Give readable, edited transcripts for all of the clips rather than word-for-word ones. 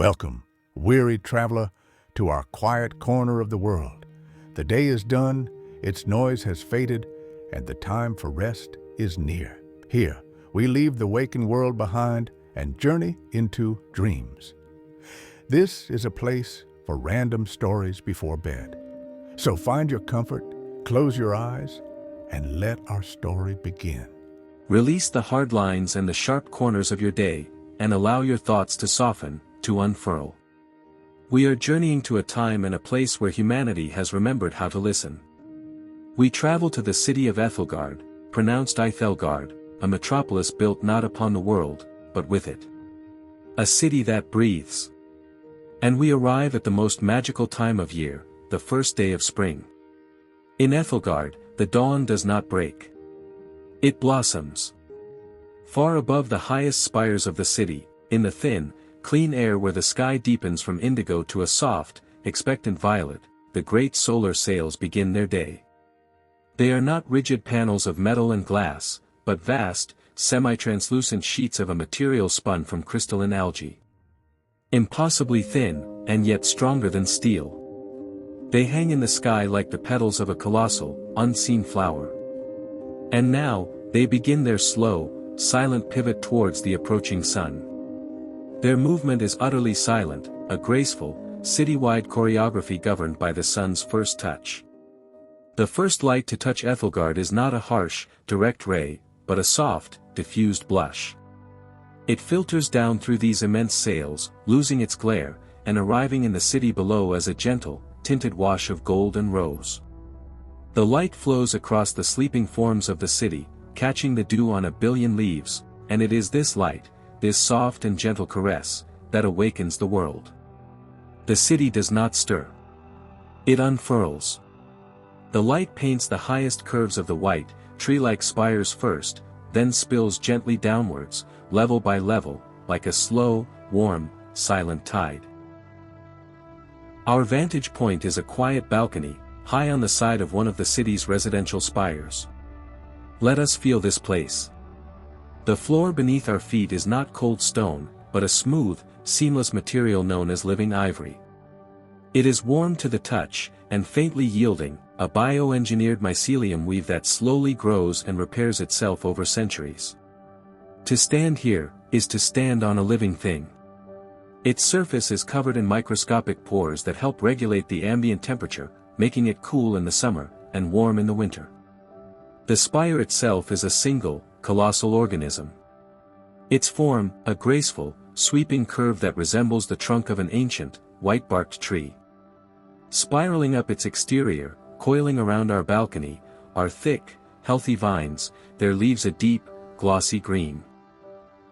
Welcome, weary traveler, to our quiet corner of the world. The day is done, its noise has faded, and the time for rest is near. Here, we leave the waking world behind and journey into dreams. This is a place for random stories before bed. So find your comfort, close your eyes, and let our story begin. Release the hard lines and the sharp corners of your day, and allow your thoughts to soften, to unfurl. We are journeying to a time and a place where humanity has remembered how to listen. We travel to the city of Aethelgard, pronounced Aethelgard, a metropolis built not upon the world, but with it. A city that breathes. And we arrive at the most magical time of year, the first day of spring. In Aethelgard, the dawn does not break. It blossoms. Far above the highest spires of the city, in the thin, clean air where the sky deepens from indigo to a soft, expectant violet, the great solar sails begin their day. They are not rigid panels of metal and glass, but vast, semi-translucent sheets of a material spun from crystalline algae. Impossibly thin, and yet stronger than steel. They hang in the sky like the petals of a colossal, unseen flower. And now, they begin their slow, silent pivot towards the approaching sun. Their movement is utterly silent, a graceful, citywide choreography governed by the sun's first touch. The first light to touch Aethelgard is not a harsh, direct ray, but a soft, diffused blush. It filters down through these immense sails, losing its glare, and arriving in the city below as a gentle, tinted wash of gold and rose. The light flows across the sleeping forms of the city, catching the dew on a billion leaves, and it is this light, this soft and gentle caress, that awakens the world. The city does not stir. It unfurls. The light paints the highest curves of the white, tree-like spires first, then spills gently downwards, level by level, like a slow, warm, silent tide. Our vantage point is a quiet balcony, high on the side of one of the city's residential spires. Let us feel this place. The floor beneath our feet is not cold stone, but a smooth, seamless material known as living ivory. It is warm to the touch, and faintly yielding, a bioengineered mycelium weave that slowly grows and repairs itself over centuries. To stand here, is to stand on a living thing. Its surface is covered in microscopic pores that help regulate the ambient temperature, making it cool in the summer, and warm in the winter. The spire itself is a single, colossal organism. Its form, a graceful, sweeping curve that resembles the trunk of an ancient, white-barked tree. Spiraling up its exterior, coiling around our balcony, are thick, healthy vines, their leaves a deep, glossy green.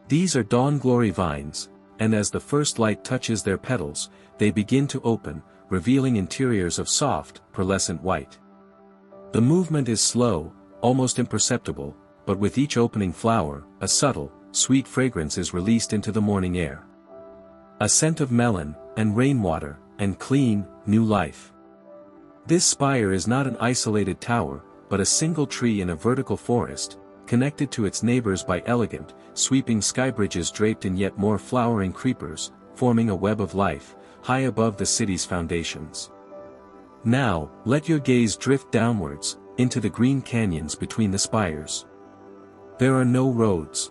These are dawn glory vines, and as the first light touches their petals, they begin to open, revealing interiors of soft, pearlescent white. The movement is slow, almost imperceptible, but with each opening flower, a subtle, sweet fragrance is released into the morning air. A scent of melon, and rainwater, and clean, new life. This spire is not an isolated tower, but a single tree in a vertical forest, connected to its neighbors by elegant, sweeping sky bridges draped in yet more flowering creepers, forming a web of life, high above the city's foundations. Now, let your gaze drift downwards, into the green canyons between the spires. There are no roads.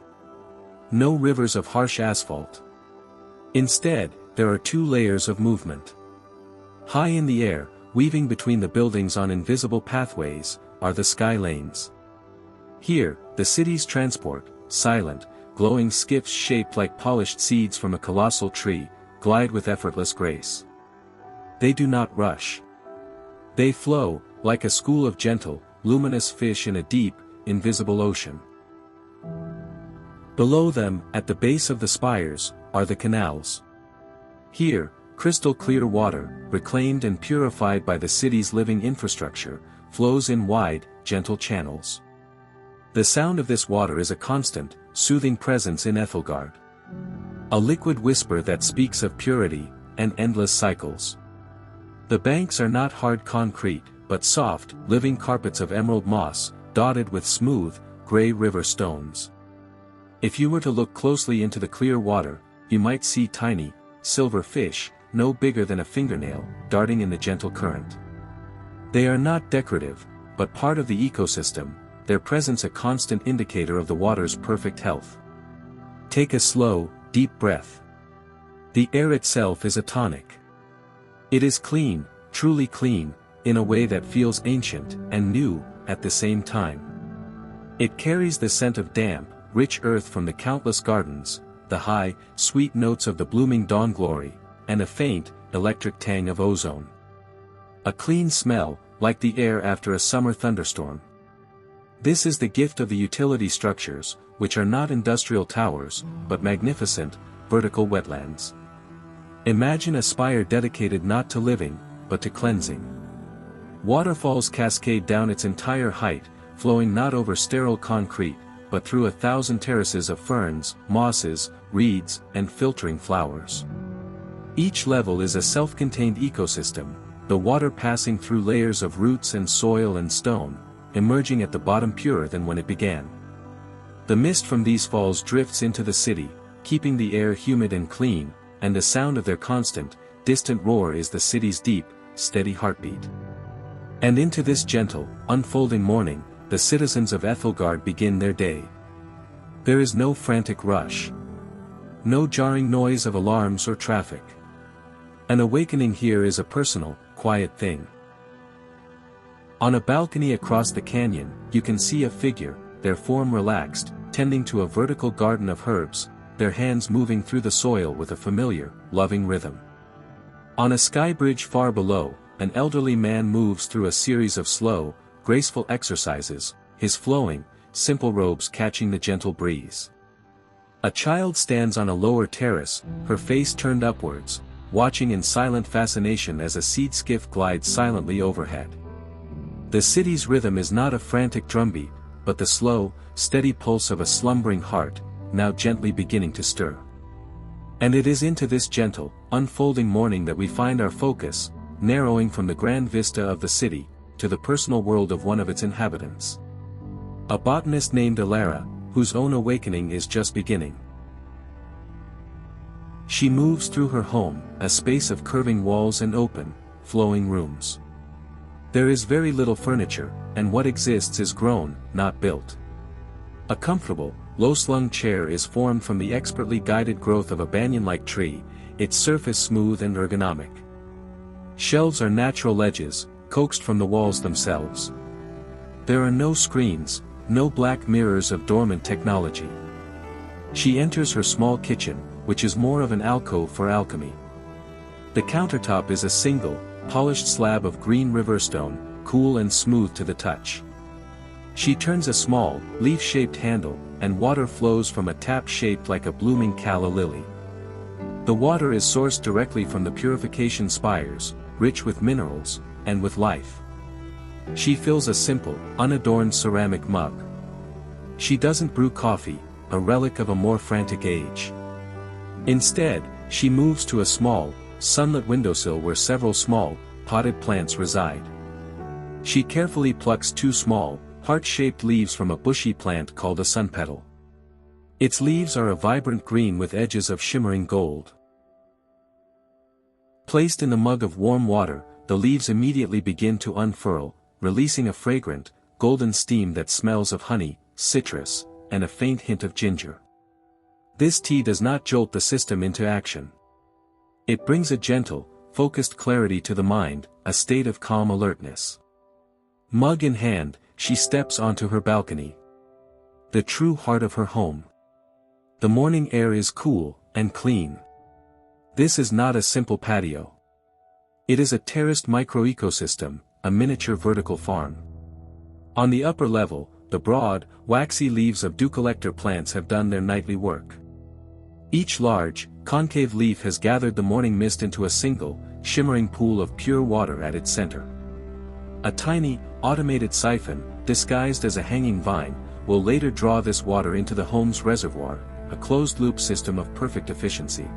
No rivers of harsh asphalt. Instead, there are two layers of movement. High in the air, weaving between the buildings on invisible pathways, are the sky lanes. Here, the city's transport, silent, glowing skiffs shaped like polished seeds from a colossal tree, glide with effortless grace. They do not rush. They flow, like a school of gentle, luminous fish in a deep, invisible ocean. Below them, at the base of the spires, are the canals. Here, crystal clear water, reclaimed and purified by the city's living infrastructure, flows in wide, gentle channels. The sound of this water is a constant, soothing presence in Aethelgard. A liquid whisper that speaks of purity, and endless cycles. The banks are not hard concrete, but soft, living carpets of emerald moss, dotted with smooth, gray river stones. If you were to look closely into the clear water, you might see tiny, silver fish, no bigger than a fingernail, darting in the gentle current. They are not decorative, but part of the ecosystem, their presence a constant indicator of the water's perfect health. Take a slow, deep breath. The air itself is a tonic. It is clean, truly clean, in a way that feels ancient and new at the same time. It carries the scent of damp, rich earth from the countless gardens, the high, sweet notes of the blooming dawn glory, and a faint, electric tang of ozone. A clean smell, like the air after a summer thunderstorm. This is the gift of the utility structures, which are not industrial towers, but magnificent, vertical wetlands. Imagine a spire dedicated not to living, but to cleansing. Waterfalls cascade down its entire height, flowing not over sterile concrete, but through 1,000 terraces of ferns, mosses, reeds, and filtering flowers. Each level is a self-contained ecosystem, the water passing through layers of roots and soil and stone, emerging at the bottom purer than when it began. The mist from these falls drifts into the city, keeping the air humid and clean, and the sound of their constant, distant roar is the city's deep, steady heartbeat. And into this gentle, unfolding morning, the citizens of Aethelgard begin their day. There is no frantic rush. No jarring noise of alarms or traffic. An awakening here is a personal, quiet thing. On a balcony across the canyon, you can see a figure, their form relaxed, tending to a vertical garden of herbs, their hands moving through the soil with a familiar, loving rhythm. On a sky bridge far below, an elderly man moves through a series of slow, graceful exercises, his flowing, simple robes catching the gentle breeze. A child stands on a lower terrace, her face turned upwards, watching in silent fascination as a seed skiff glides silently overhead. The city's rhythm is not a frantic drumbeat, but the slow, steady pulse of a slumbering heart, now gently beginning to stir. And it is into this gentle, unfolding morning that we find our focus, narrowing from the grand vista of the city, to the personal world of one of its inhabitants. A botanist named Elara, whose own awakening is just beginning. She moves through her home, a space of curving walls and open, flowing rooms. There is very little furniture, and what exists is grown, not built. A comfortable, low-slung chair is formed from the expertly guided growth of a banyan-like tree, its surface smooth and ergonomic. Shelves are natural ledges, coaxed from the walls themselves. There are no screens, no black mirrors of dormant technology. She enters her small kitchen, which is more of an alcove for alchemy. The countertop is a single, polished slab of green river stone, cool and smooth to the touch. She turns a small, leaf-shaped handle, and water flows from a tap shaped like a blooming calla lily. The water is sourced directly from the purification spires, rich with minerals, and with life. She fills a simple, unadorned ceramic mug. She doesn't brew coffee, a relic of a more frantic age. Instead, she moves to a small, sunlit windowsill where several small, potted plants reside. She carefully plucks two small, heart-shaped leaves from a bushy plant called a sunpetal. Its leaves are a vibrant green with edges of shimmering gold. Placed in the mug of warm water, the leaves immediately begin to unfurl, releasing a fragrant, golden steam that smells of honey, citrus, and a faint hint of ginger. This tea does not jolt the system into action. It brings a gentle, focused clarity to the mind, a state of calm alertness. Mug in hand, she steps onto her balcony. The true heart of her home. The morning air is cool and clean. This is not a simple patio. It is a terraced microecosystem, a miniature vertical farm. On the upper level, the broad, waxy leaves of deucalecter plants have done their nightly work. Each large, concave leaf has gathered the morning mist into a single, shimmering pool of pure water at its center. A tiny, automated siphon, disguised as a hanging vine, will later draw this water into the home's reservoir, a closed-loop system of perfect efficiency.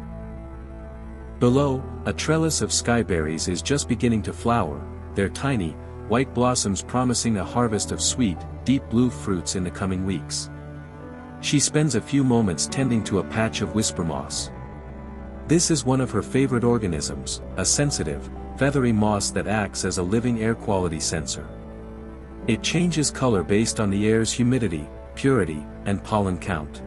Below, a trellis of skyberries is just beginning to flower, their tiny, white blossoms promising a harvest of sweet, deep blue fruits in the coming weeks. She spends a few moments tending to a patch of whisper moss. This is one of her favorite organisms, a sensitive, feathery moss that acts as a living air quality sensor. It changes color based on the air's humidity, purity, and pollen count.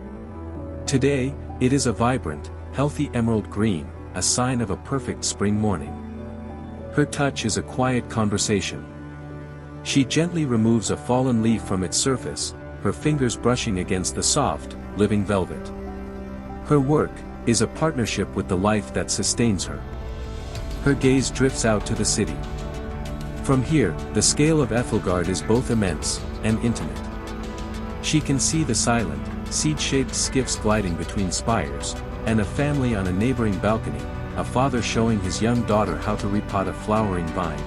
Today, it is a vibrant, healthy emerald green, a sign of a perfect spring morning. Her touch is a quiet conversation. She gently removes a fallen leaf from its surface, her fingers brushing against the soft, living velvet. Her work is a partnership with the life that sustains her. Her gaze drifts out to the city. From here, the scale of Aethelgard is both immense and intimate. She can see the silent, seed-shaped skiffs gliding between spires, and a family on a neighboring balcony, a father showing his young daughter how to repot a flowering vine.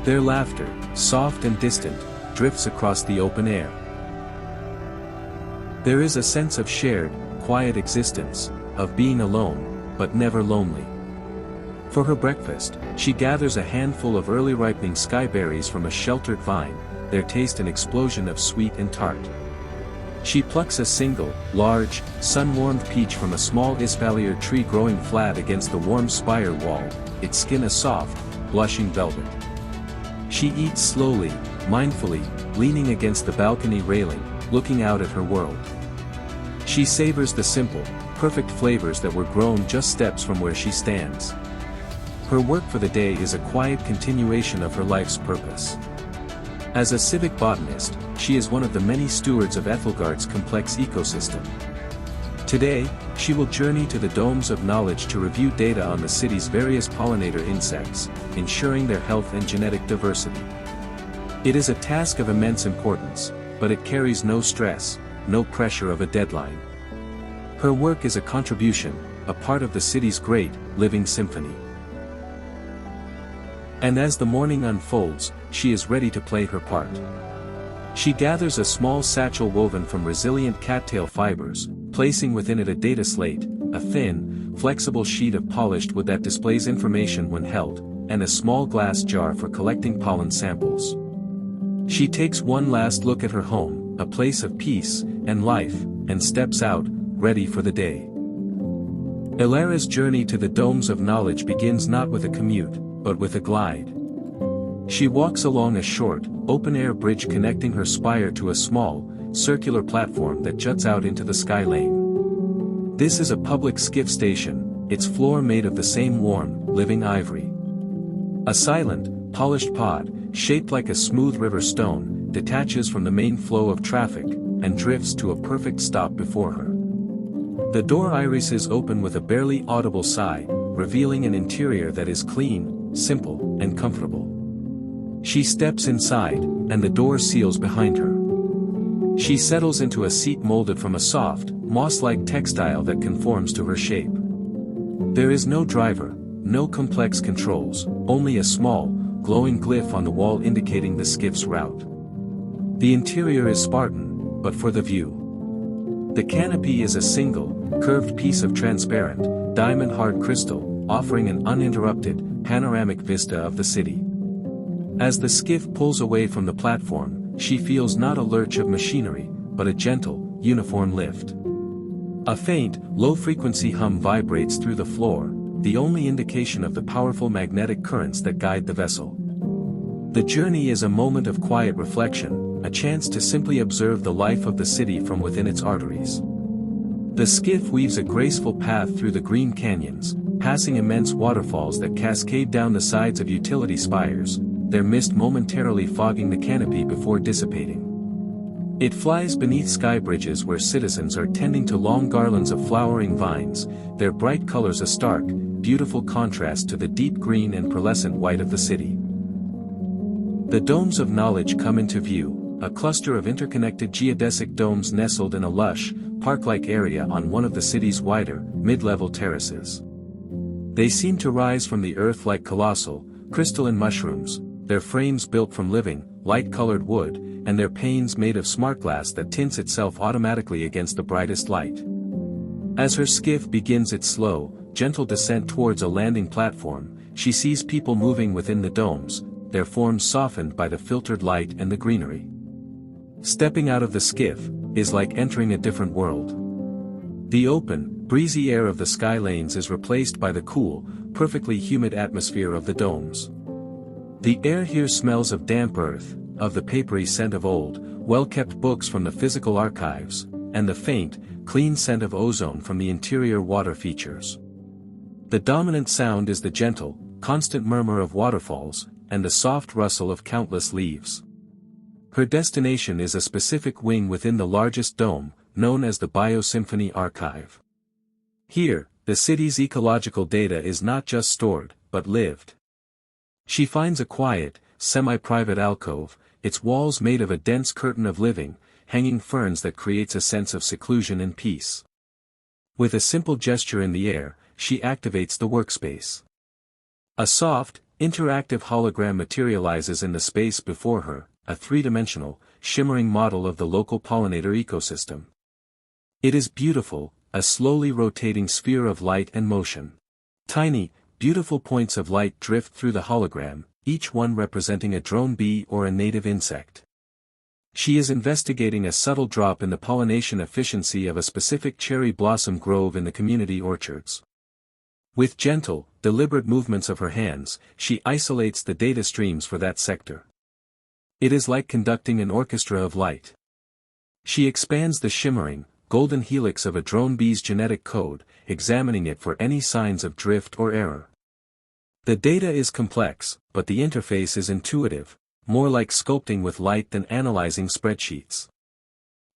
Their laughter, soft and distant, drifts across the open air. There is a sense of shared, quiet existence, of being alone, but never lonely. For her breakfast, she gathers a handful of early ripening skyberries from a sheltered vine, their taste an explosion of sweet and tart. She plucks a single, large, sun-warmed peach from a small espalier tree growing flat against the warm spire wall, its skin a soft, blushing velvet. She eats slowly, mindfully, leaning against the balcony railing, looking out at her world. She savors the simple, perfect flavors that were grown just steps from where she stands. Her work for the day is a quiet continuation of her life's purpose. As a civic botanist, she is one of the many stewards of Aethelgard's complex ecosystem. Today, she will journey to the domes of knowledge to review data on the city's various pollinator insects, ensuring their health and genetic diversity. It is a task of immense importance, but it carries no stress, no pressure of a deadline. Her work is a contribution, a part of the city's great, living symphony. And as the morning unfolds, she is ready to play her part. She gathers a small satchel woven from resilient cattail fibers, placing within it a data slate, a thin, flexible sheet of polished wood that displays information when held, and a small glass jar for collecting pollen samples. She takes one last look at her home, a place of peace and life, and steps out, ready for the day. Elara's journey to the domes of knowledge begins not with a commute, but with a glide. She walks along a short, open-air bridge connecting her spire to a small, circular platform that juts out into the sky lane. This is a public skiff station, its floor made of the same warm, living ivory. A silent, polished pod, shaped like a smooth river stone, detaches from the main flow of traffic, and drifts to a perfect stop before her. The door irises open with a barely audible sigh, revealing an interior that is clean, simple, and comfortable. She steps inside, and the door seals behind her. She settles into a seat molded from a soft, moss-like textile that conforms to her shape. There is no driver, no complex controls, only a small, glowing glyph on the wall indicating the skiff's route. The interior is Spartan, but for the view. The canopy is a single, curved piece of transparent, diamond-hard crystal, offering an uninterrupted, panoramic vista of the city. As the skiff pulls away from the platform, she feels not a lurch of machinery, but a gentle, uniform lift. A faint, low-frequency hum vibrates through the floor, the only indication of the powerful magnetic currents that guide the vessel. The journey is a moment of quiet reflection, a chance to simply observe the life of the city from within its arteries. The skiff weaves a graceful path through the green canyons, passing immense waterfalls that cascade down the sides of utility spires, their mist momentarily fogging the canopy before dissipating. It flies beneath sky bridges where citizens are tending to long garlands of flowering vines, their bright colors a stark, beautiful contrast to the deep green and pearlescent white of the city. The domes of knowledge come into view, a cluster of interconnected geodesic domes nestled in a lush, park-like area on one of the city's wider, mid-level terraces. They seem to rise from the earth like colossal, crystalline mushrooms, their frames built from living, light-colored wood, and their panes made of smart glass that tints itself automatically against the brightest light. As her skiff begins its slow, gentle descent towards a landing platform, she sees people moving within the domes, their forms softened by the filtered light and the greenery. Stepping out of the skiff is like entering a different world. The open, breezy air of the sky lanes is replaced by the cool, perfectly humid atmosphere of the domes. The air here smells of damp earth, of the papery scent of old, well-kept books from the physical archives, and the faint, clean scent of ozone from the interior water features. The dominant sound is the gentle, constant murmur of waterfalls, and the soft rustle of countless leaves. Her destination is a specific wing within the largest dome, known as the Biosymphony Archive. Here, the city's ecological data is not just stored, but lived. She finds a quiet, semi-private alcove, its walls made of a dense curtain of living, hanging ferns that creates a sense of seclusion and peace. With a simple gesture in the air, she activates the workspace. A soft, interactive hologram materializes in the space before her, a three-dimensional, shimmering model of the local pollinator ecosystem. It is beautiful, a slowly rotating sphere of light and motion. Tiny, beautiful points of light drift through the hologram, each one representing a drone bee or a native insect. She is investigating a subtle drop in the pollination efficiency of a specific cherry blossom grove in the community orchards. With gentle, deliberate movements of her hands, she isolates the data streams for that sector. It is like conducting an orchestra of light. She expands the shimmering, golden helix of a drone bee's genetic code, examining it for any signs of drift or error. The data is complex, but the interface is intuitive, more like sculpting with light than analyzing spreadsheets.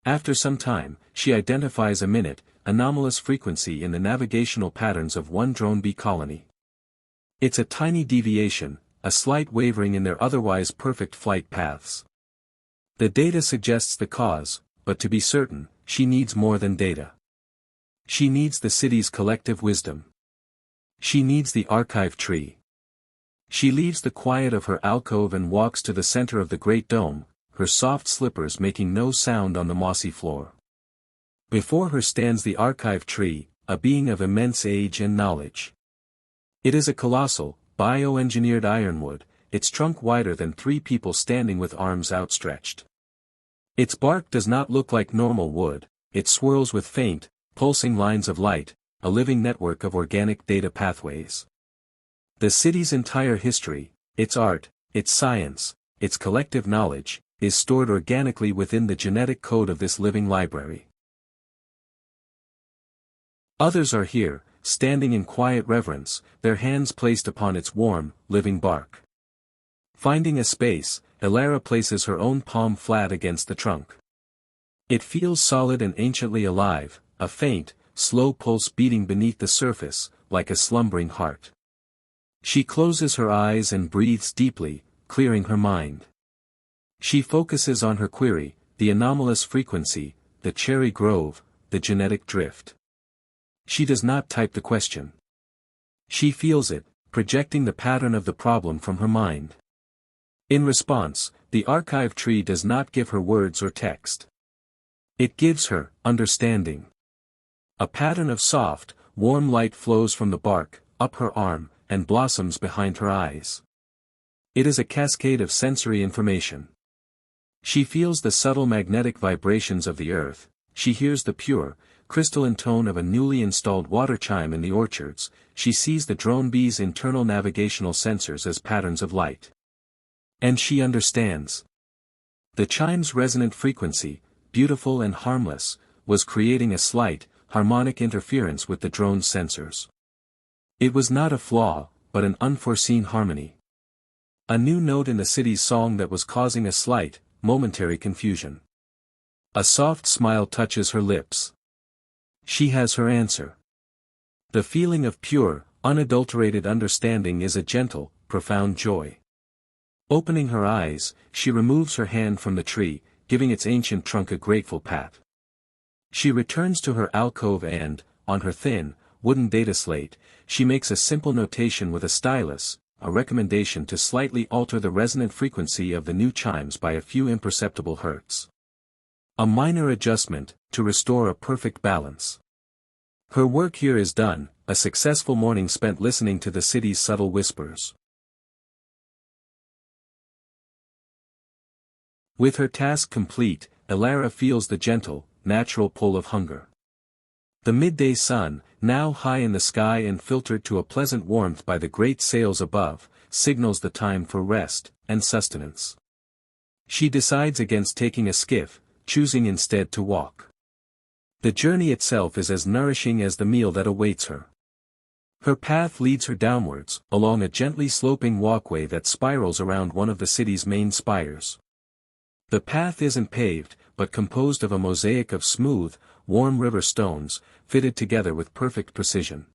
After some time, she identifies a anomalous frequency in the navigational patterns of one drone bee colony. It's a tiny deviation, a slight wavering in their otherwise perfect flight paths. The data suggests the cause, but to be certain, she needs more than data. She needs the city's collective wisdom. She needs the archive tree. She leaves the quiet of her alcove and walks to the center of the great dome, her soft slippers making no sound on the mossy floor. Before her stands the archive tree, a being of immense age and knowledge. It is a colossal, bioengineered ironwood, its trunk wider than 3 people standing with arms outstretched. Its bark does not look like normal wood, it swirls with faint, pulsing lines of light, a living network of organic data pathways. The city's entire history, its art, its science, its collective knowledge, is stored organically within the genetic code of this living library. Others are here, standing in quiet reverence, their hands placed upon its warm, living bark. Finding a space, Elara places her own palm flat against the trunk. It feels solid and anciently alive, a faint, slow pulse beating beneath the surface, like a slumbering heart. She closes her eyes and breathes deeply, clearing her mind. She focuses on her query, the anomalous frequency, the cherry grove, the genetic drift. She does not type the question. She feels it, projecting the pattern of the problem from her mind. In response, the archive tree does not give her words or text. It gives her understanding. A pattern of soft, warm light flows from the bark, up her arm, and blossoms behind her eyes. It is a cascade of sensory information. She feels the subtle magnetic vibrations of the earth, she hears the pure, crystalline tone of a newly installed water chime in the orchards, she sees the drone bee's internal navigational sensors as patterns of light. And she understands. The chime's resonant frequency, beautiful and harmless, was creating a slight, harmonic interference with the drone's sensors. It was not a flaw, but an unforeseen harmony. A new note in the city's song that was causing a slight, momentary confusion. A soft smile touches her lips. She has her answer. The feeling of pure, unadulterated understanding is a gentle, profound joy. Opening her eyes, she removes her hand from the tree, giving its ancient trunk a grateful pat. She returns to her alcove and, on her thin, wooden data slate, she makes a simple notation with a stylus, a recommendation to slightly alter the resonant frequency of the new chimes by a few imperceptible hertz. A minor adjustment, to restore a perfect balance. Her work here is done, a successful morning spent listening to the city's subtle whispers. With her task complete, Elara feels the gentle, natural pull of hunger. The midday sun, now high in the sky and filtered to a pleasant warmth by the great sails above, signals the time for rest and sustenance. She decides against taking a skiff, choosing instead to walk. The journey itself is as nourishing as the meal that awaits her. Her path leads her downwards, along a gently sloping walkway that spirals around one of the city's main spires. The path isn't paved, but composed of a mosaic of smooth, warm river stones, fitted together with perfect precision.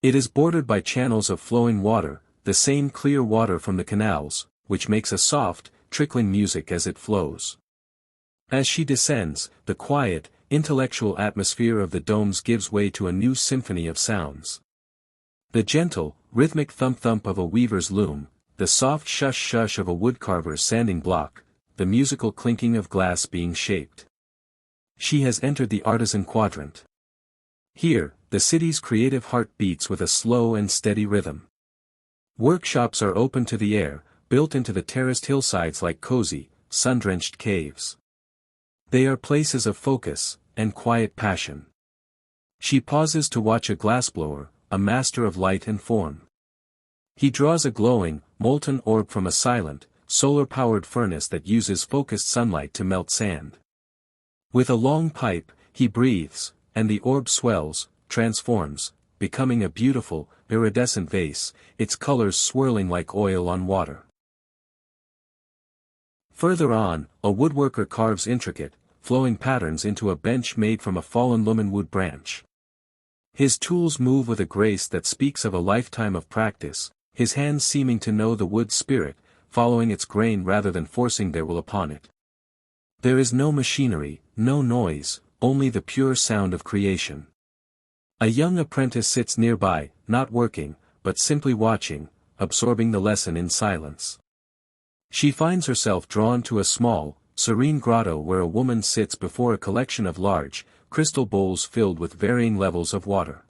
It is bordered by channels of flowing water, the same clear water from the canals, which makes a soft, trickling music as it flows. As she descends, the quiet, intellectual atmosphere of the domes gives way to a new symphony of sounds. The gentle, rhythmic thump-thump of a weaver's loom, the soft shush-shush of a woodcarver's sanding block, the musical clinking of glass being shaped. She has entered the artisan quadrant. Here, the city's creative heart beats with a slow and steady rhythm. Workshops are open to the air, built into the terraced hillsides like cozy, sun-drenched caves. They are places of focus and quiet passion. She pauses to watch a glassblower, a master of light and form. He draws a glowing, molten orb from a silent, solar-powered furnace that uses focused sunlight to melt sand. With a long pipe, he breathes, and the orb swells, transforms, becoming a beautiful, iridescent vase, its colors swirling like oil on water. Further on, a woodworker carves intricate, flowing patterns into a bench made from a fallen lumenwood branch. His tools move with a grace that speaks of a lifetime of practice, his hands seeming to know the wood's spirit, following its grain rather than forcing their will upon it. There is no machinery, no noise, only the pure sound of creation. A young apprentice sits nearby, not working, but simply watching, absorbing the lesson in silence. She finds herself drawn to a small, serene grotto where a woman sits before a collection of large, crystal bowls filled with varying levels of water.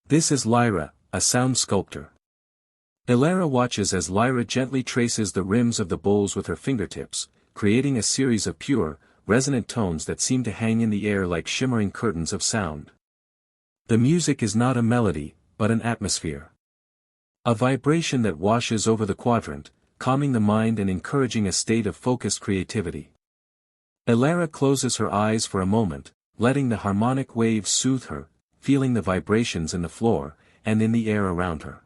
This is Lyra, a sound sculptor. Elara watches as Lyra gently traces the rims of the bowls with her fingertips, creating a series of pure, resonant tones that seem to hang in the air like shimmering curtains of sound. The music is not a melody, but an atmosphere. A vibration that washes over the quadrant, calming the mind and encouraging a state of focused creativity. Elara closes her eyes for a moment, letting the harmonic waves soothe her, feeling the vibrations in the floor, and in the air around her.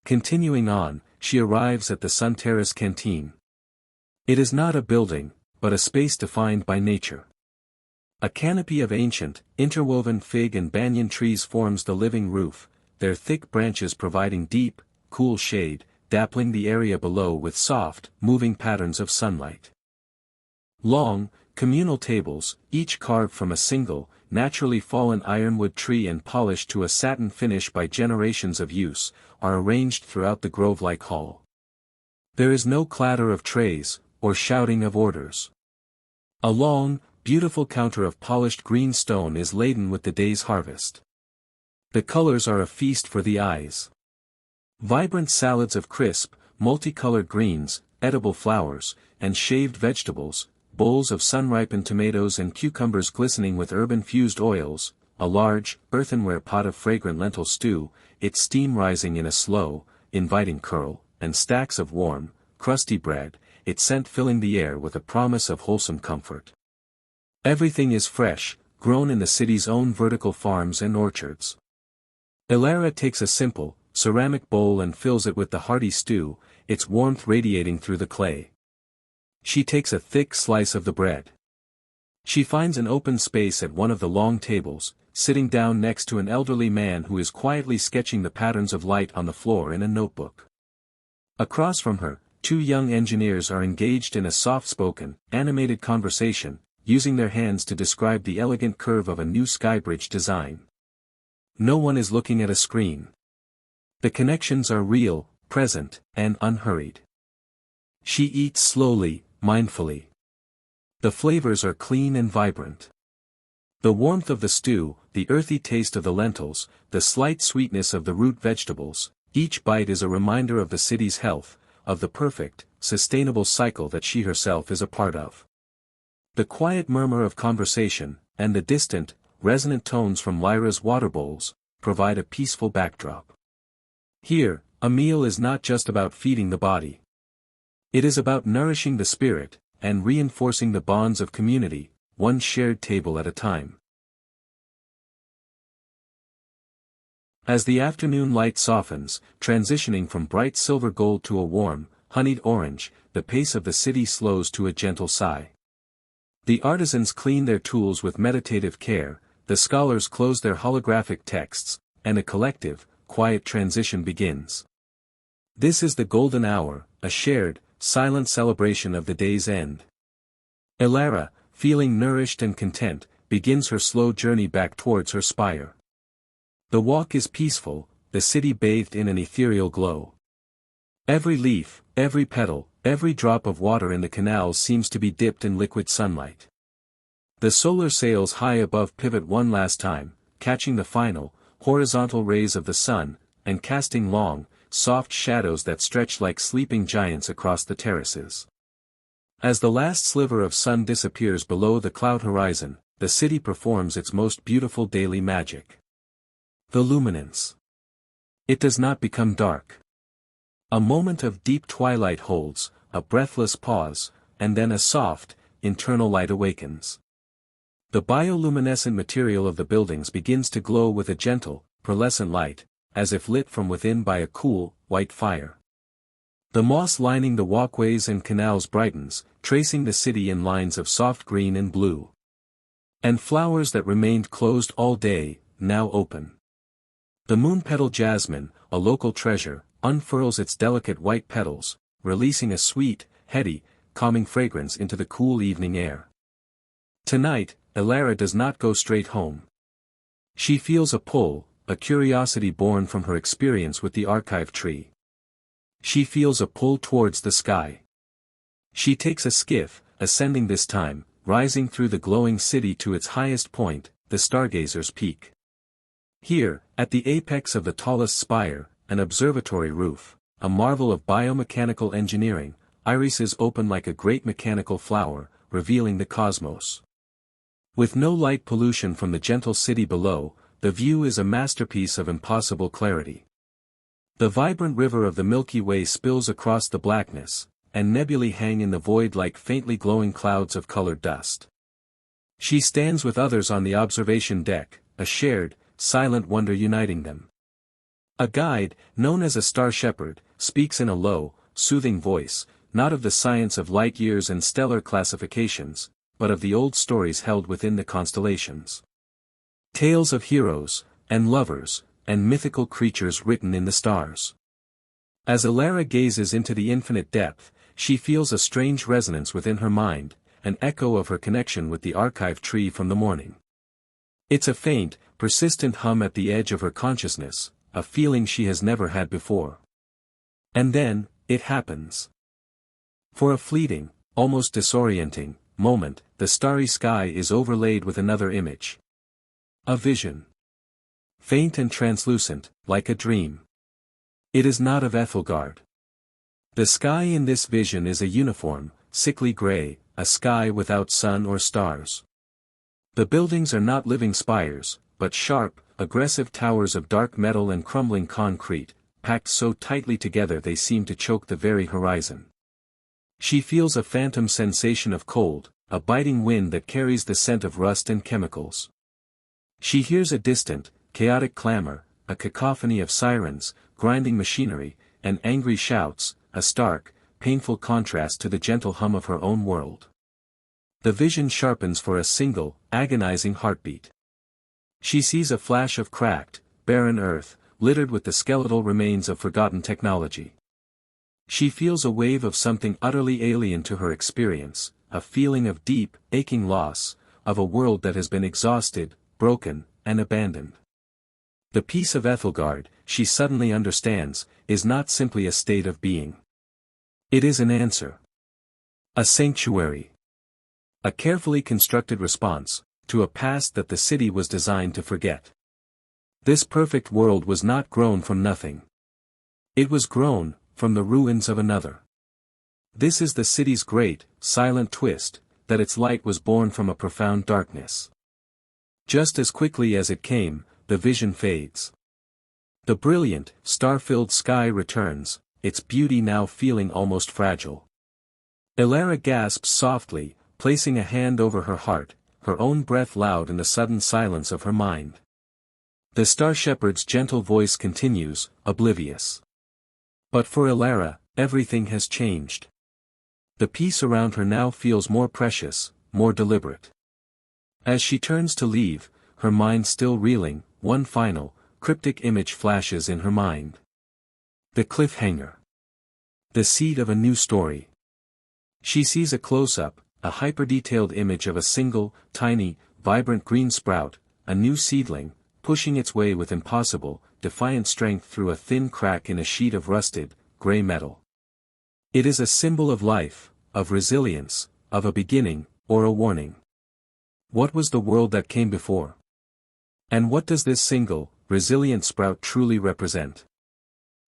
Continuing on, she arrives at the Sun Terrace Canteen. It is not a building, but a space defined by nature. A canopy of ancient, interwoven fig and banyan trees forms the living roof, their thick branches providing deep, cool shade, dappling the area below with soft, moving patterns of sunlight. Long, communal tables, each carved from a single, naturally fallen ironwood tree and polished to a satin finish by generations of use, are arranged throughout the grove-like hall. There is no clatter of trays, or shouting of orders. A long, beautiful counter of polished green stone is laden with the day's harvest. The colors are a feast for the eyes. Vibrant salads of crisp, multicolored greens, edible flowers, and shaved vegetables, bowls of sun-ripened tomatoes and cucumbers glistening with herb-infused oils, a large, earthenware pot of fragrant lentil stew, its steam rising in a slow, inviting curl, and stacks of warm, crusty bread, its scent filling the air with a promise of wholesome comfort. Everything is fresh, grown in the city's own vertical farms and orchards. Elara takes a simple, ceramic bowl and fills it with the hearty stew, its warmth radiating through the clay. She takes a thick slice of the bread. She finds an open space at one of the long tables, sitting down next to an elderly man who is quietly sketching the patterns of light on the floor in a notebook. Across from her, two young engineers are engaged in a soft-spoken, animated conversation, using their hands to describe the elegant curve of a new skybridge design. No one is looking at a screen. The connections are real, present, and unhurried. She eats slowly, mindfully. The flavors are clean and vibrant. The warmth of the stew, the earthy taste of the lentils, the slight sweetness of the root vegetables, each bite is a reminder of the city's health, of the perfect, sustainable cycle that she herself is a part of. The quiet murmur of conversation, and the distant, resonant tones from Lyra's water bowls, provide a peaceful backdrop. Here, a meal is not just about feeding the body. It is about nourishing the spirit, and reinforcing the bonds of community, one shared table at a time. As the afternoon light softens, transitioning from bright silver gold to a warm, honeyed orange, the pace of the city slows to a gentle sigh. The artisans clean their tools with meditative care, the scholars close their holographic texts, and a collective, quiet transition begins. This is the golden hour, a shared, silent celebration of the day's end. Elara, feeling nourished and content, begins her slow journey back towards her spire. The walk is peaceful, the city bathed in an ethereal glow. Every leaf, every petal, every drop of water in the canals seems to be dipped in liquid sunlight. The solar sails high above pivot one last time, catching the final, horizontal rays of the sun, and casting long, soft shadows that stretch like sleeping giants across the terraces. As the last sliver of sun disappears below the cloud horizon, the city performs its most beautiful daily magic. The luminance. It does not become dark. A moment of deep twilight holds, a breathless pause, and then a soft, internal light awakens. The bioluminescent material of the buildings begins to glow with a gentle, pearlescent light, as if lit from within by a cool, white fire. The moss lining the walkways and canals brightens, tracing the city in lines of soft green and blue. And flowers that remained closed all day, now open. The moonpetal jasmine, a local treasure, unfurls its delicate white petals, releasing a sweet, heady, calming fragrance into the cool evening air. Tonight, Elara does not go straight home. She feels a pull, a curiosity born from her experience with the archive tree. She feels a pull towards the sky. She takes a skiff, ascending this time, rising through the glowing city to its highest point, the Stargazer's peak. Here, at the apex of the tallest spire, an observatory roof, a marvel of biomechanical engineering, irises open like a great mechanical flower, revealing the cosmos. With no light pollution from the gentle city below, the view is a masterpiece of impossible clarity. The vibrant river of the Milky Way spills across the blackness, and nebulae hang in the void like faintly glowing clouds of colored dust. She stands with others on the observation deck, a shared, silent wonder uniting them. A guide, known as a star shepherd, speaks in a low, soothing voice, not of the science of light years and stellar classifications, but of the old stories held within the constellations. Tales of heroes, and lovers, and mythical creatures written in the stars. As Elara gazes into the infinite depth, she feels a strange resonance within her mind, an echo of her connection with the archive tree from the morning. It's a faint, persistent hum at the edge of her consciousness, a feeling she has never had before. And then, it happens. For a fleeting, almost disorienting, moment, the starry sky is overlaid with another image. A vision. Faint and translucent, like a dream. It is not of Aethelgard. The sky in this vision is a uniform, sickly gray, a sky without sun or stars. The buildings are not living spires, but sharp, aggressive towers of dark metal and crumbling concrete, packed so tightly together they seem to choke the very horizon. She feels a phantom sensation of cold, a biting wind that carries the scent of rust and chemicals. She hears a distant, chaotic clamor, a cacophony of sirens, grinding machinery, and angry shouts, a stark, painful contrast to the gentle hum of her own world. The vision sharpens for a single, agonizing heartbeat. She sees a flash of cracked, barren earth, littered with the skeletal remains of forgotten technology. She feels a wave of something utterly alien to her experience, a feeling of deep, aching loss, of a world that has been exhausted, broken, and abandoned. The peace of Aethelgard, she suddenly understands, is not simply a state of being. It is an answer. A sanctuary. A carefully constructed response, to a past that the city was designed to forget. This perfect world was not grown from nothing. It was grown, from the ruins of another. This is the city's great, silent twist, that its light was born from a profound darkness. Just as quickly as it came, the vision fades. The brilliant, star-filled sky returns, its beauty now feeling almost fragile. Elara gasps softly, placing a hand over her heart, her own breath loud in the sudden silence of her mind. The star shepherd's gentle voice continues, oblivious. But for Elara, everything has changed. The peace around her now feels more precious, more deliberate. As she turns to leave, her mind still reeling, one final, cryptic image flashes in her mind. The cliffhanger. The seed of a new story. She sees a close-up, a hyper-detailed image of a single, tiny, vibrant green sprout, a new seedling, pushing its way with impossible, defiant strength through a thin crack in a sheet of rusted, gray metal. It is a symbol of life, of resilience, of a beginning, or a warning. What was the world that came before? And what does this single, resilient sprout truly represent?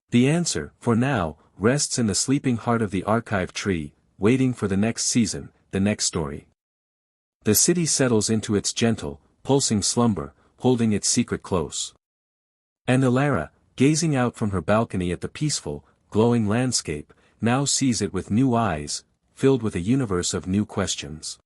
The answer, for now, rests in the sleeping heart of the archive tree, waiting for the next season, the next story. The city settles into its gentle, pulsing slumber, holding its secret close. And Elara, gazing out from her balcony at the peaceful, glowing landscape, now sees it with new eyes, filled with a universe of new questions.